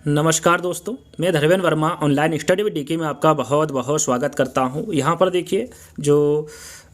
नमस्कार दोस्तों, मैं Dharmendra Verma online study with DK में आपका बहुत बहुत स्वागत करता हूं। यहाँ पर देखिए जो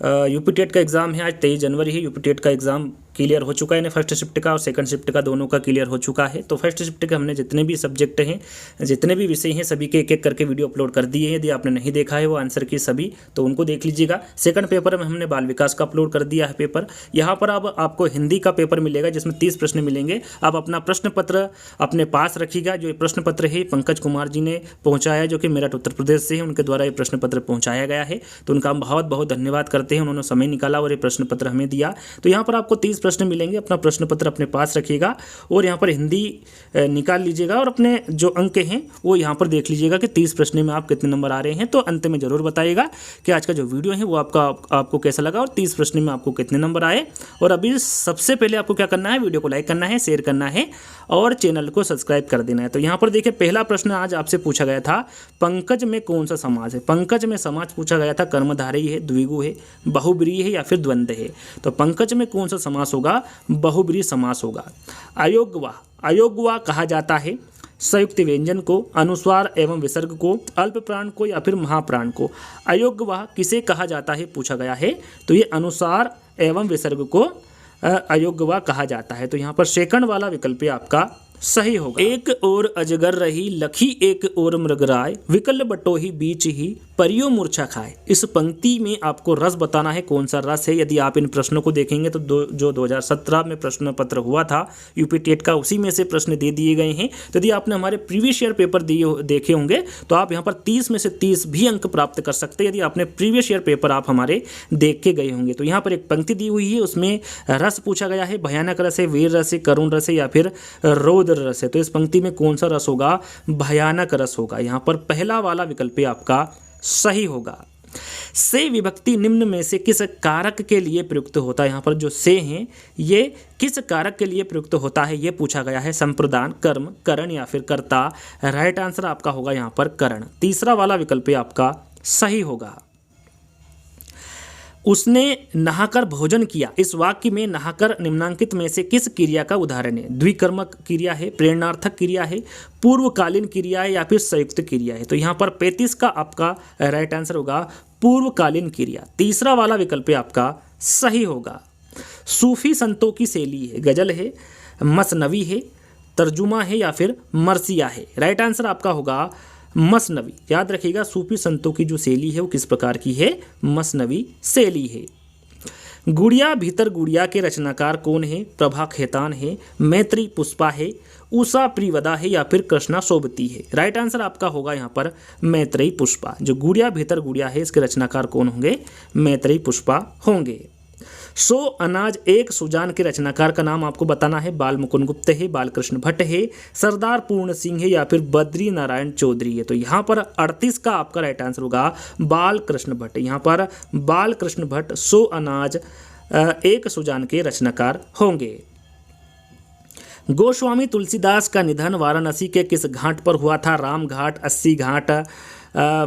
यूपी टेट का एग्ज़ाम है, आज 23 जनवरी है। यूपी टेट का एग्ज़ाम क्लियर हो चुका है, फर्स्ट शिफ्ट का और सेकंड शिफ्ट का दोनों का क्लियर हो चुका है। तो फर्स्ट शिफ्ट के हमने जितने भी सब्जेक्ट हैं, जितने भी विषय हैं, सभी के एक एक करके वीडियो अपलोड कर दिए हैं। यदि आपने नहीं देखा है वो आंसर की सभी, तो उनको देख लीजिएगा। सेकंड पेपर में हमने बाल विकास का अपलोड कर दिया है पेपर। यहाँ पर अब आपको हिंदी का पेपर मिलेगा जिसमें 30 प्रश्न मिलेंगे। आप अपना प्रश्न पत्र अपने पास रखिएगा। जो प्रश्न पत्र है पंकज कुमार जी ने पहुँचाया, जो कि मेरठ उत्तर प्रदेश से है, उनके द्वारा ये प्रश्न पत्र पहुँचाया गया है। तो उनका हम बहुत बहुत धन्यवाद करते हैं, उन्होंने समय निकाला और ये प्रश्न पत्र हमें दिया। तो यहाँ पर आपको 30 प्रश्न मिलेंगे। अपना प्रश्न पत्र अपने पास रखिएगा और यहाँ पर हिंदी निकाल लीजिएगा और अपने जो अंक हैं वो यहाँ पर देख लीजिएगा कि 30 प्रश्न में आप कितने नंबर आ रहे हैं। तो अंत में जरूर बताइएगा कि आज का जो वीडियो है वो आपको कैसा लगा और 30 प्रश्न में आपको कितने नंबर आए। और अभी सबसे पहले आपको क्या करना है, वीडियो को लाइक करना है, शेयर करना है और चैनल को सब्सक्राइब कर देना है। तो यहाँ पर देखिए पहला प्रश्न आज आपसे पूछा गया था, पंकज में कौन सा समास है। पंकज में समास पूछा गया था, कर्मधारय है, द्विगु है, बहुब्रीहि है या फिर द्वंद्व है। तो पंकज में कौन सा समास होगा, बहुब्रीहि समास होगा। अयोग्यवा कहा जाता है संयुक्त व्यंजन को, अनुस्वार एवं विसर्ग को, अल्प प्राण को या फिर महाप्राण को। अयोग्यवा किसे कहा जाता है पूछा गया है, तो ये अनुस्वार एवं विसर्ग को अयोग्यवा कहा जाता है। तो यहाँ पर सेकंड वाला विकल्प आपका सही होगा। एक ओर अजगर रही, लखी एक ओर मृगराय, विकल बटोही बीच ही, परियो मूर्छा खाए। इस पंक्ति में आपको रस बताना है, कौन सा रस है। यदि आप इन प्रश्नों को देखेंगे तो जो 2017 में प्रश्न पत्र हुआ था यूपी टेट का, उसी में से प्रश्न दे दिए गए हैं। तो यदि आपने हमारे प्रीवियस ईयर पेपर देखे होंगे तो आप यहाँ पर 30 में से 30 भी अंक प्राप्त कर सकते हैं, यदि आपने प्रीवियस ईयर पेपर आप हमारे देख के गए होंगे। तो यहाँ पर एक पंक्ति दी हुई है, उसमें रस पूछा गया है, भयानक रस है, वीर रस है, करुण रस है या फिर रौद्र रस है। तो इस पंक्ति में कौन सा रस होगा, भयानक रस होगा। यहाँ पर पहला वाला विकल्प आपका सही होगा। से विभक्ति निम्न में से किस कारक के लिए प्रयुक्त होता है। यहाँ पर जो से हैं ये किस कारक के लिए प्रयुक्त होता है ये पूछा गया है। संप्रदान, कर्म, करण या फिर कर्ता। राइट आंसर आपका होगा यहाँ पर करण। तीसरा वाला विकल्प आपका सही होगा। उसने नहाकर भोजन किया। इस वाक्य में नहाकर निम्नांकित में से किस क्रिया का उदाहरण है। द्विकर्मक क्रिया है, प्रेरणार्थक क्रिया है, पूर्वकालीन क्रिया है या फिर संयुक्त क्रिया है। तो यहाँ पर 35 का आपका राइट आंसर होगा पूर्वकालीन क्रिया। तीसरा वाला विकल्प आपका सही होगा। सूफी संतों की शैली है, गजल है, मसनवी है, तर्जुमा है या फिर मरसिया है। राइट आंसर आपका होगा मसनवी। याद रखिएगा सूफी संतों की जो शैली है वो किस प्रकार की है, मसनवी शैली है। गुड़िया भीतर गुड़िया के रचनाकार कौन है। प्रभा खेतान है, मैत्री पुष्पा है, उषा प्रियवदा है या फिर कृष्णा सोबती है। राइट आंसर आपका होगा यहाँ पर मैत्री पुष्पा। जो गुड़िया भीतर गुड़िया है इसके रचनाकार कौन होंगे, मैत्री पुष्पा होंगे। सो अनाज एक सुजान के रचनाकार का नाम आपको बताना है। बाल मुकुंद गुप्त है, बालकृष्ण भट्ट है, सरदार पूर्ण सिंह है या फिर बद्री नारायण चौधरी है। तो यहाँ पर 38 का आपका राइट आंसर होगा बालकृष्ण भट्ट। यहाँ पर बालकृष्ण भट्ट सो अनाज एक सुजान के रचनाकार होंगे। गोस्वामी तुलसीदास का निधन वाराणसी के किस घाट पर हुआ था। राम घाट, अस्सी घाट,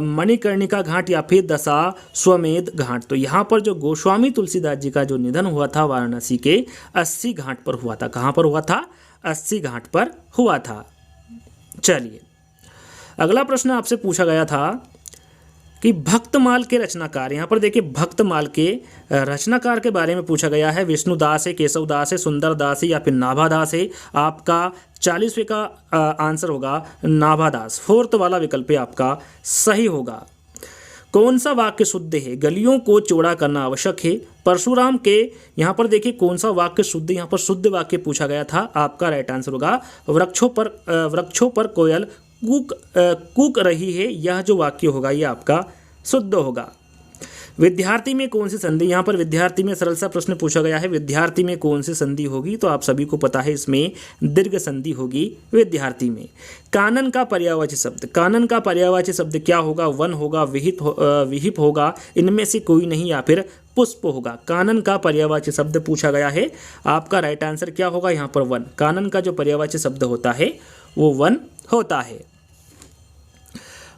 मणिकर्णिका घाट या फिर दशाश्वमेध घाट। तो यहाँ पर जो गोस्वामी तुलसीदास जी का जो निधन हुआ था वाराणसी के 80 घाट पर हुआ था। कहाँ पर हुआ था, 80 घाट पर हुआ था। चलिए अगला प्रश्न आपसे पूछा गया था कि भक्तमाल के रचनाकार। यहाँ पर देखिए भक्तमाल के रचनाकार के बारे में पूछा गया है। विष्णुदास है, केशवदास है, सुंदरदास है या फिर नाभादास है। आपका 40वें का आंसर होगा नाभादास। फोर्थ वाला विकल्प आपका सही होगा। कौन सा वाक्य शुद्ध है। गलियों को चौड़ा करना आवश्यक है। परशुराम के यहाँ पर देखिए कौन सा वाक्य शुद्ध, यहाँ पर शुद्ध वाक्य पूछा गया था। आपका राइट आंसर होगा वृक्षों पर कोयल कूक रही है। यह जो वाक्य होगा ये आपका शुद्ध होगा। विद्यार्थी में कौन सी संधि। यहाँ पर विद्यार्थी में सरल सा प्रश्न पूछा गया है, विद्यार्थी में कौन सी संधि होगी। तो आप सभी को पता है इसमें दीर्घ संधि होगी विद्यार्थी में। कानन का पर्यायवाची शब्द। कानन का पर्यायवाची शब्द क्या होगा। वन होगा, विहिप होगा, इनमें से कोई नहीं या फिर पुष्प होगा। कानन का पर्यायवाची शब्द पूछा गया है। आपका राइट आंसर क्या होगा यहाँ पर वन। कानन का जो पर्यायवाची शब्द होता है वो वन होता है।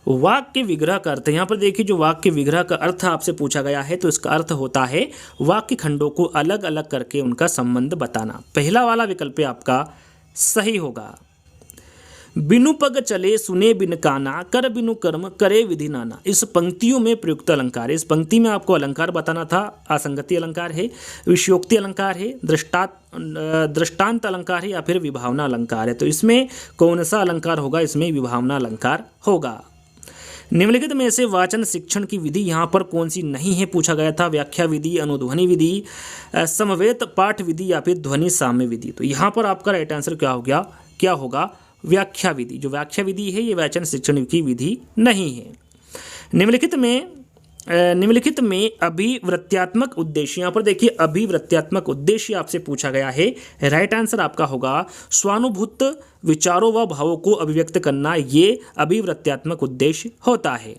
वाक्य विग्रह का अर्थ। यहाँ पर देखिए जो वाक्य विग्रह का अर्थ आपसे पूछा गया है तो इसका अर्थ होता है वाक्य खंडों को अलग अलग करके उनका संबंध बताना। पहला वाला विकल्प आपका सही होगा। बिनु पग चले सुने बिन काना, कर बिनु कर्म करे विधि नाना। इस पंक्तियों में प्रयुक्त अलंकार है। इस पंक्ति में आपको अलंकार बताना था। असंगति अलंकार है, विषयोक्ति अलंकार है, दृष्टांत अलंकार है या फिर विभावना अलंकार है। तो इसमें कौन सा अलंकार होगा? इसमें विभावना अलंकार होगा। निम्नलिखित में से वाचन शिक्षण की विधि यहाँ पर कौन सी नहीं है पूछा गया था। व्याख्या विधि, अनुध्वनि विधि, समवेत पाठ विधि या फिर ध्वनि साम्य विधि। तो यहाँ पर आपका राइट आंसर क्या होगा? व्याख्या विधि। जो व्याख्या विधि है ये वाचन शिक्षण की विधि नहीं है। निम्नलिखित में अभिवृत्त्यात्मक उद्देश्य, यहाँ पर देखिए अभिवृत्त्यात्मक उद्देश्य आपसे पूछा गया है। राइट आंसर आपका होगा स्वानुभूत विचारों व भावों को अभिव्यक्त करना, ये अभिवृत्त्यात्मक उद्देश्य होता है।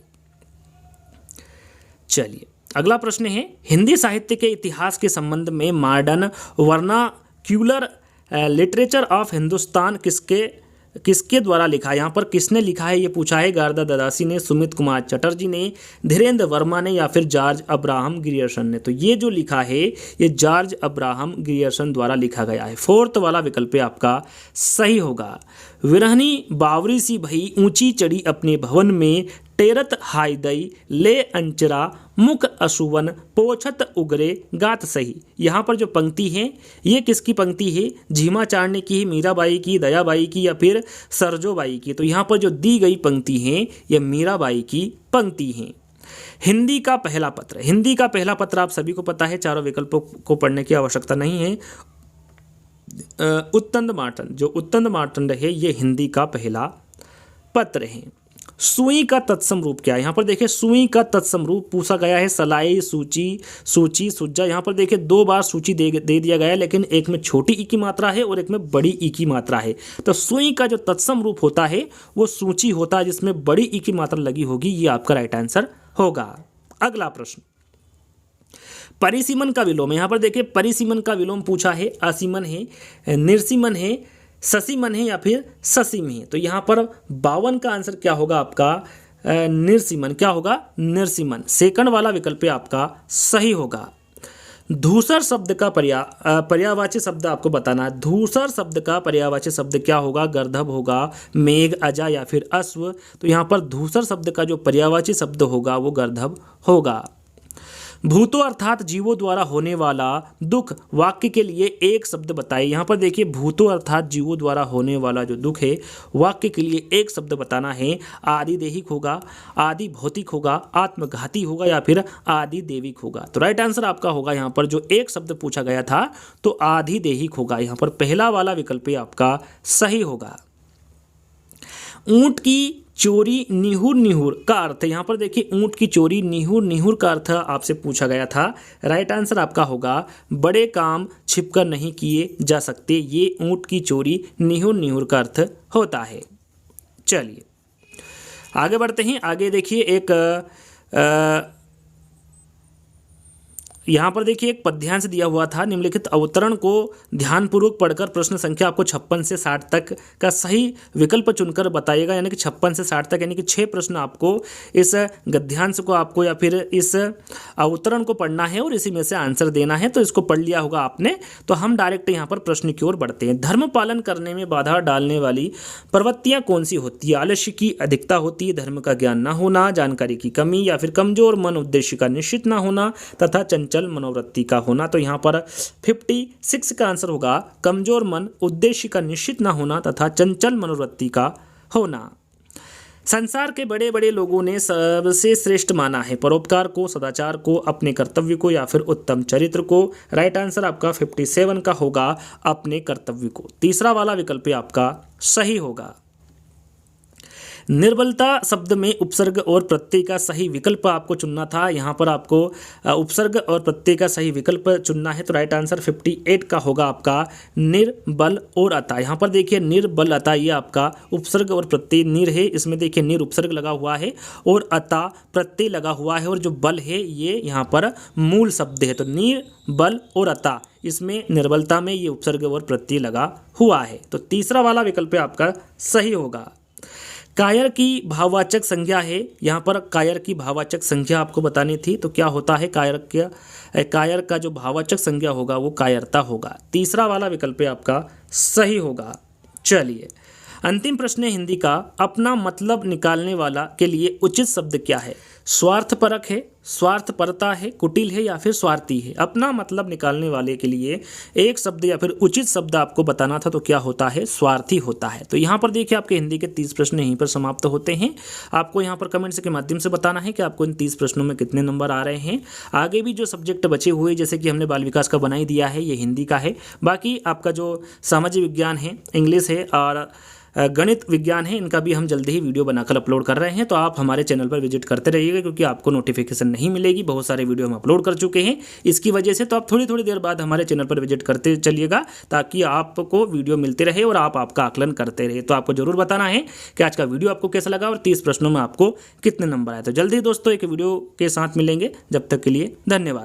चलिए अगला प्रश्न है, हिंदी साहित्य के इतिहास के संबंध में modern vernacular literature of Hindustan किसके द्वारा लिखा है? यहाँ पर किसने लिखा है ये पूछा है। गारदा ददासी ने, सुमित कुमार चटर्जी ने, धीरेन्द्र वर्मा ने या फिर जॉर्ज अब्राहम ग्रियर्सन ने। तो ये जो लिखा है ये जॉर्ज अब्राहम ग्रियर्सन द्वारा लिखा गया है। फोर्थ वाला विकल्प आपका सही होगा। विरहनी बावरी सी भई ऊंची चढ़ी अपने भवन में, टेरत हाय दई ले अंचरा मुख अशुवन पोछत उगरे गात सही। यहाँ पर जो पंक्ति है ये किसकी पंक्ति है? झीमा चाड़ने की, मीराबाई की, दयाबाई की या फिर सरजोबाई की। तो यहाँ पर जो दी गई पंक्ति है ये मीराबाई की पंक्ति है। हिंदी का पहला पत्र, हिंदी का पहला पत्र आप सभी को पता है, चारों विकल्पों को पढ़ने की आवश्यकता नहीं है। उत्तंद मार्तंड, जो उत्तंद मार्तंड है ये हिंदी का पहला पत्र है। सुई का तत्सम रूप क्या है? यहाँ पर देखिए सुई का तत्सम रूप पूछा गया है। सलाई, सूची, सूची, सुज्जा। यहाँ पर देखिए 2 बार सूची दे दिया गया है, लेकिन एक में छोटी ई की मात्रा है और एक में बड़ी ई की मात्रा है। तो सुई का जो तत्सम रूप होता है वो सूची होता है, जिसमें बड़ी ई की मात्रा लगी होगी। ये आपका राइट आंसर होगा। अगला प्रश्न, परिसीमन का विलोम। यहाँ पर देखिए परिसीमन का विलोम पूछा है। असीमन है, निर्सीमन है, ससीमन है या फिर ससीम है। तो यहाँ पर 52 का आंसर क्या होगा आपका? निर्सीमन। क्या होगा? निर्सीमन। सेकंड वाला विकल्प आपका सही होगा। धूसर शब्द का पर्यायवाची शब्द आपको बताना है। धूसर शब्द का पर्यायवाची शब्द क्या होगा? गर्दभ होगा, मेघ, अजा या फिर अश्व। तो यहाँ पर धूसर शब्द का जो पर्यायवाची शब्द होगा वो गर्दभ होगा। भूतों अर्थात जीवों द्वारा होने वाला दुख वाक्य के लिए एक शब्द बताइए। यहाँ पर देखिए भूतों अर्थात जीवों द्वारा होने वाला जो दुख है वाक्य के लिए एक शब्द बताना है। आदि देहिक होगा, आदि भौतिक होगा, आत्मघाती होगा या फिर आदि देविक होगा। तो राइट आंसर आपका होगा यहाँ पर जो एक शब्द पूछा गया था तो आदि देहिक होगा। यहाँ पर पहला वाला विकल्प आपका सही होगा। ऊंट की चोरी निहुर निहुर का अर्थ, यहाँ पर देखिए ऊंट की चोरी निहुर निहुर का अर्थ आपसे पूछा गया था। राइट आंसर आपका होगा बड़े काम छिपकर नहीं किए जा सकते। ये ऊंट की चोरी निहुर निहुर का अर्थ होता है। चलिए आगे बढ़ते हैं। आगे देखिए एक यहाँ पर देखिए एक पद्यांश दिया हुआ था। निम्नलिखित अवतरण को ध्यानपूर्वक पढ़कर प्रश्न संख्या आपको 56 से 60 तक का सही विकल्प चुनकर बताइएगा। यानी कि 56 से 60 तक यानी कि 6 प्रश्न आपको इस गद्यांश को आपको या फिर इस अवतरण को पढ़ना है और इसी में से आंसर देना है। तो इसको पढ़ लिया होगा आपने। तो हम डायरेक्ट यहाँ पर प्रश्न की ओर बढ़ते हैं। धर्म पालन करने में बाधा डालने वाली प्रवृत्तियाँ कौन सी होती है? आलस्य की अधिकता होती है, धर्म का ज्ञान न होना, जानकारी की कमी या फिर कमजोर मन, उद्देश्य का निश्चित न होना तथा चंचल मनोवृत्ति का होना। तो यहाँ पर 56 का आंसर होगा कमजोर मन, उद्देश्य का निश्चित न होना तथा चंचल मनोवृत्ति का होना। संसार के बड़े बड़े लोगों ने सबसे श्रेष्ठ माना है परोपकार को, सदाचार को, अपने कर्तव्य को या फिर उत्तम चरित्र को। राइट आंसर आपका 57 का होगा अपने कर्तव्य को। तीसरा वाला विकल्प आपका सही होगा। निर्बलता शब्द में उपसर्ग और प्रत्यय का सही विकल्प आपको चुनना था। यहाँ पर आपको उपसर्ग और प्रत्यय का सही विकल्प चुनना है। तो राइट आंसर 58 का होगा आपका निर्बल और अता। यहाँ पर देखिए निर्बल अता ये आपका उपसर्ग और प्रत्यय निर है। इसमें देखिए निर उपसर्ग लगा हुआ है और अता प्रत्यय लगा हुआ है और जो बल है ये यहाँ पर मूल शब्द है। तो निर्बल और अता इसमें निर्बलता में ये उपसर्ग और प्रत्यय लगा हुआ है। तो तीसरा वाला विकल्प आपका सही होगा। कायर की भाववाचक संज्ञा है। यहाँ पर कायर की भाववाचक संज्ञा आपको बतानी थी। तो क्या होता है कायर का जो भाववाचक संज्ञा होगा वो कायरता होगा। तीसरा वाला विकल्प आपका सही होगा। चलिए अंतिम प्रश्न है हिंदी का, अपना मतलब निकालने वाला के लिए उचित शब्द क्या है? स्वार्थपरक है, स्वार्थपरता है, कुटिल है या फिर स्वार्थी है? अपना मतलब निकालने वाले के लिए एक शब्द या फिर उचित शब्द आपको बताना था, तो क्या होता है? स्वार्थी होता है। तो यहाँ पर देखिए आपके हिंदी के 30 प्रश्न यहीं पर समाप्त होते हैं। आपको यहाँ पर कमेंट्स के माध्यम से बताना है कि आपको इन 30 प्रश्नों में कितने नंबर आ रहे हैं। आगे भी जो सब्जेक्ट बचे हुए, जैसे कि हमने बाल विकास का बना ही दिया है, ये हिंदी का है। बाकी आपका जो सामाजिक विज्ञान है, इंग्लिश है और गणित विज्ञान है, इनका भी हम जल्दी ही वीडियो बनाकर अपलोड कर रहे हैं। तो आप हमारे चैनल पर विजिट करते रहिएगा, क्योंकि आपको नोटिफिकेशन नहीं मिलेगी। बहुत सारे वीडियो हम अपलोड कर चुके हैं इसकी वजह से। तो आप थोड़ी थोड़ी देर बाद हमारे चैनल पर विजिट करते चलिएगा, ताकि आपको वीडियो मिलते रहे और आप आपका आकलन करते रहे। तो आपको जरूर बताना है कि आज का वीडियो आपको कैसा लगा और 30 प्रश्नों में आपको कितने नंबर आए। तो जल्दी दोस्तों एक वीडियो के साथ मिलेंगे, जब तक के लिए धन्यवाद।